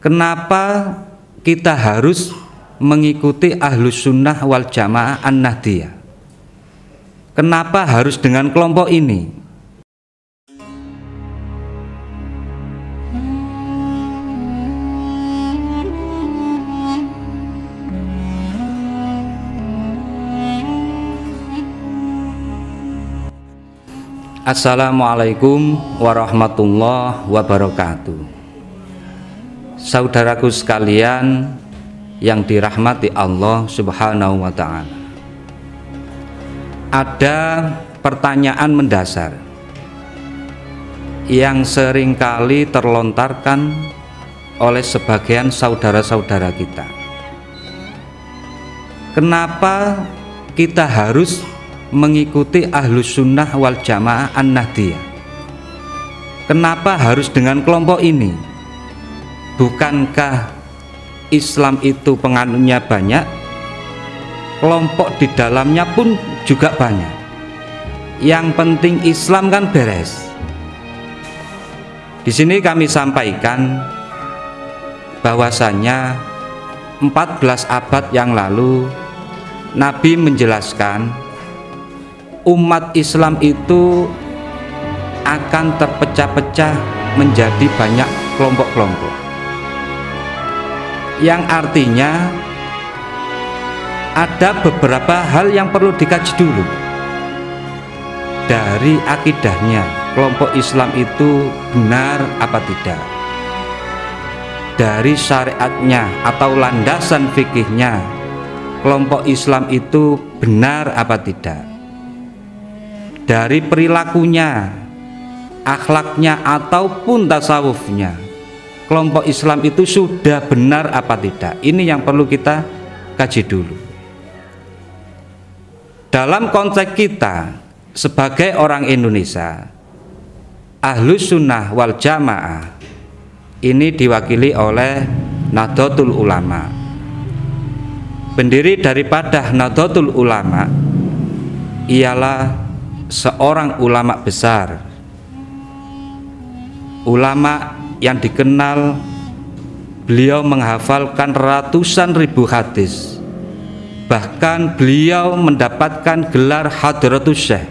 Kenapa kita harus mengikuti Ahlus Sunnah wal Jamaah An-Nahdiyah? Kenapa harus dengan kelompok ini? Assalamualaikum warahmatullahi wabarakatuh. Saudaraku sekalian yang dirahmati Allah Subhanahu wa ta'ala, ada pertanyaan mendasar yang seringkali terlontarkan oleh sebagian saudara-saudara kita. Kenapa kita harus mengikuti Ahlus Sunnah wal Jamaah An-Nahdiyah? Kenapa harus dengan kelompok ini? Bukankah Islam itu penganutnya banyak, kelompok di dalamnya pun juga banyak. Yang penting Islam kan beres. Di sini kami sampaikan bahwasanya 14 abad yang lalu Nabi menjelaskan umat Islam itu akan terpecah-pecah menjadi banyak kelompok-kelompok, yang artinya ada beberapa hal yang perlu dikaji dulu dari akidahnya. Kelompok Islam itu benar apa tidak? Dari syariatnya atau landasan fikihnya, kelompok Islam itu benar apa tidak? Dari perilakunya, akhlaknya ataupun tasawufnya, kelompok Islam itu sudah benar apa tidak? Ini yang perlu kita kaji dulu. Dalam konteks kita sebagai orang Indonesia, Ahlus Sunnah wal Jamaah ini diwakili oleh Nahdlatul Ulama. Pendiri daripada Nahdlatul Ulama ialah seorang ulama besar, ulama yang dikenal beliau menghafalkan ratusan ribu hadis. Bahkan beliau mendapatkan gelar Hadratus Syekh,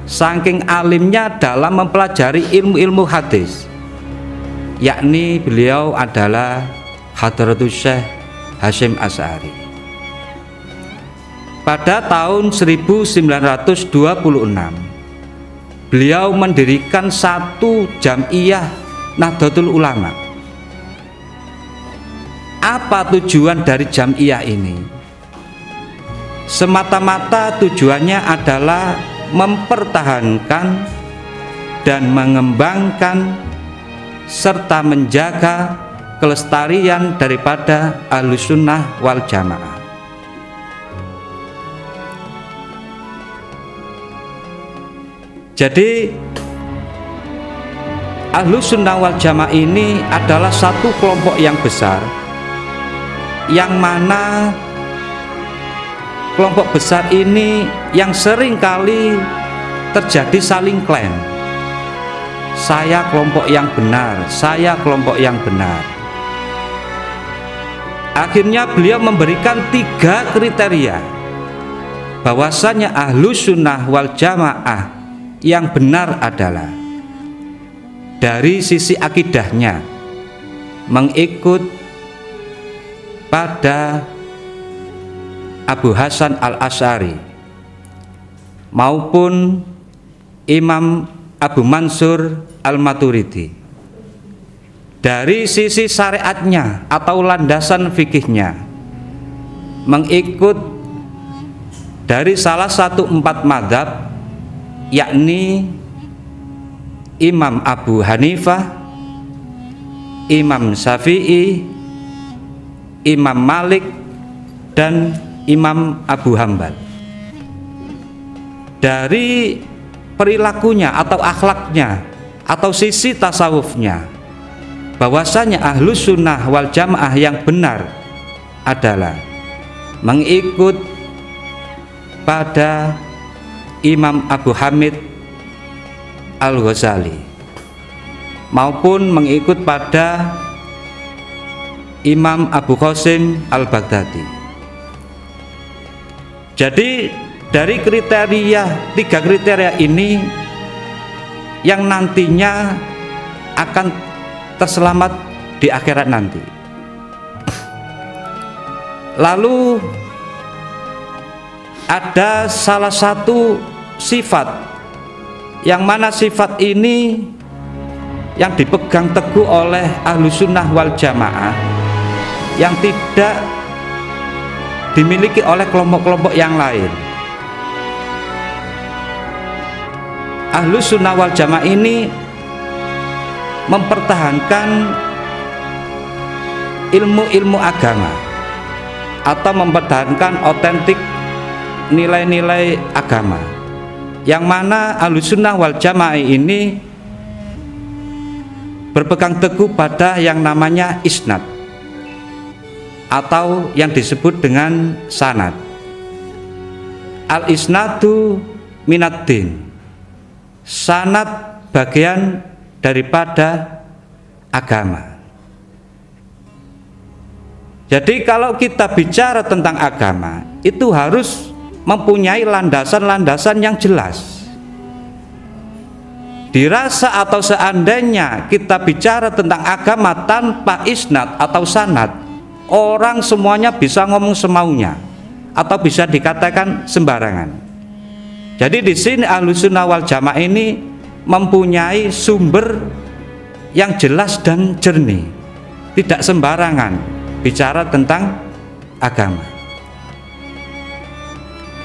saking alimnya dalam mempelajari ilmu-ilmu hadis, yakni beliau adalah Hadratus Syekh Hasyim Asy'ari. Pada tahun 1926 beliau mendirikan satu Jam'iyah Nahdlatul Ulama. Apa tujuan dari Jam'iyah ini? Semata-mata tujuannya adalah mempertahankan dan mengembangkan serta menjaga kelestarian daripada Ahlus Sunnah wal Jamaah. Jadi Ahlus Sunnah wal Jamaah ini adalah satu kelompok yang besar, yang mana kelompok besar ini yang sering kali terjadi saling klaim. Saya kelompok yang benar, saya kelompok yang benar. Akhirnya beliau memberikan 3 kriteria bahwasanya Ahlus Sunnah wal Jamaah yang benar adalah dari sisi akidahnya mengikut pada Abu Hasan Al-Asy'ari maupun Imam Abu Mansur Al-Maturidi. Dari sisi syariatnya atau landasan fikihnya mengikut dari salah satu 4 mazhab, yakni Imam Abu Hanifah, Imam Syafi'i, Imam Malik, dan Imam Abu Hambal. Dari perilakunya atau akhlaknya atau sisi tasawufnya, bahwasanya Ahlus Sunnah wal Jamaah yang benar adalah mengikut pada Imam Abu Hamid Al-Ghazali maupun mengikut pada Imam Abu Qasim Al-Baghdadi. Jadi dari tiga kriteria ini yang nantinya akan terselamat di akhirat nanti. Lalu ada salah satu sifat yang mana sifat ini yang dipegang teguh oleh Ahlussunnah wal Jamaah, yang tidak dimiliki oleh kelompok-kelompok yang lain. Ahlussunnah wal Jamaah ini mempertahankan ilmu-ilmu agama atau mempertahankan otentik nilai-nilai agama, yang mana Ahlussunnah wal Jamaah ini berpegang teguh pada yang namanya isnad atau yang disebut dengan sanad. Al-isnadu minaddin, sanad bagian daripada agama. Jadi kalau kita bicara tentang agama, itu harus mempunyai landasan-landasan yang jelas. Dirasa atau seandainya kita bicara tentang agama tanpa isnad atau sanad, orang semuanya bisa ngomong semaunya atau bisa dikatakan sembarangan. Jadi di sini Ahlussunnah wal Jamaah ini mempunyai sumber yang jelas dan jernih, tidak sembarangan bicara tentang agama.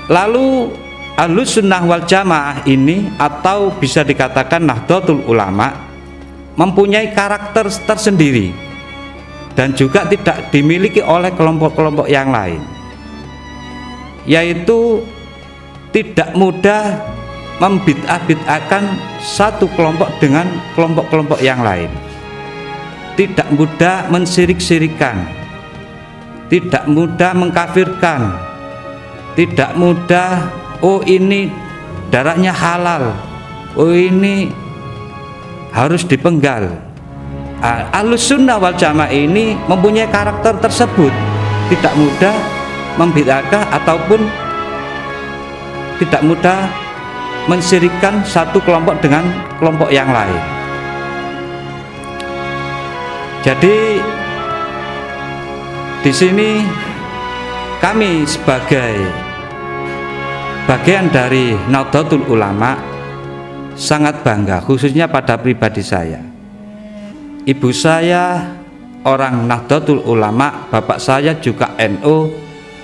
Lalu Ahlussunnah wal Jamaah ini, atau bisa dikatakan Nahdlatul Ulama, mempunyai karakter tersendiri dan juga tidak dimiliki oleh kelompok-kelompok yang lain, yaitu tidak mudah membid'ah-bid'ahkan satu kelompok dengan kelompok-kelompok yang lain, tidak mudah mensirik-sirikan, tidak mudah mengkafirkan, tidak mudah oh ini darahnya halal, oh ini harus dipenggal. Ahlussunnah wal Jamaah ini mempunyai karakter tersebut, tidak mudah membid'ahkan ataupun tidak mudah mensirikkan satu kelompok dengan kelompok yang lain. Jadi di sini kami sebagai bagian dari Nahdlatul Ulama sangat bangga, khususnya pada pribadi saya. Ibu saya orang Nahdlatul Ulama, bapak saya juga NU,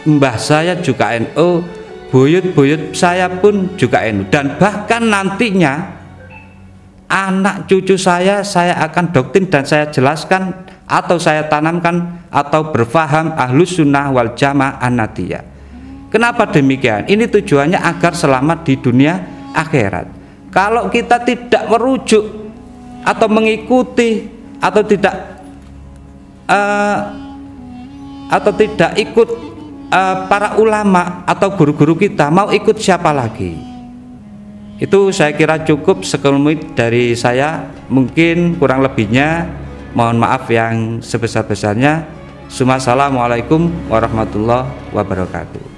mbah saya juga NU, buyut-buyut saya pun juga NU, dan bahkan nantinya anak cucu saya akan doktrin dan saya jelaskan atau saya tanamkan atau berfaham Ahlussunnah wal Jamaah An-Nahdliyah. Kenapa demikian? Ini tujuannya agar selamat di dunia akhirat. Kalau kita tidak merujuk atau mengikuti atau tidak ikut para ulama atau guru-guru kita, mau ikut siapa lagi? Itu saya kira cukup sekelumit dari saya. Mungkin kurang lebihnya mohon maaf yang sebesar-besarnya. Assalamualaikum warahmatullahi wabarakatuh.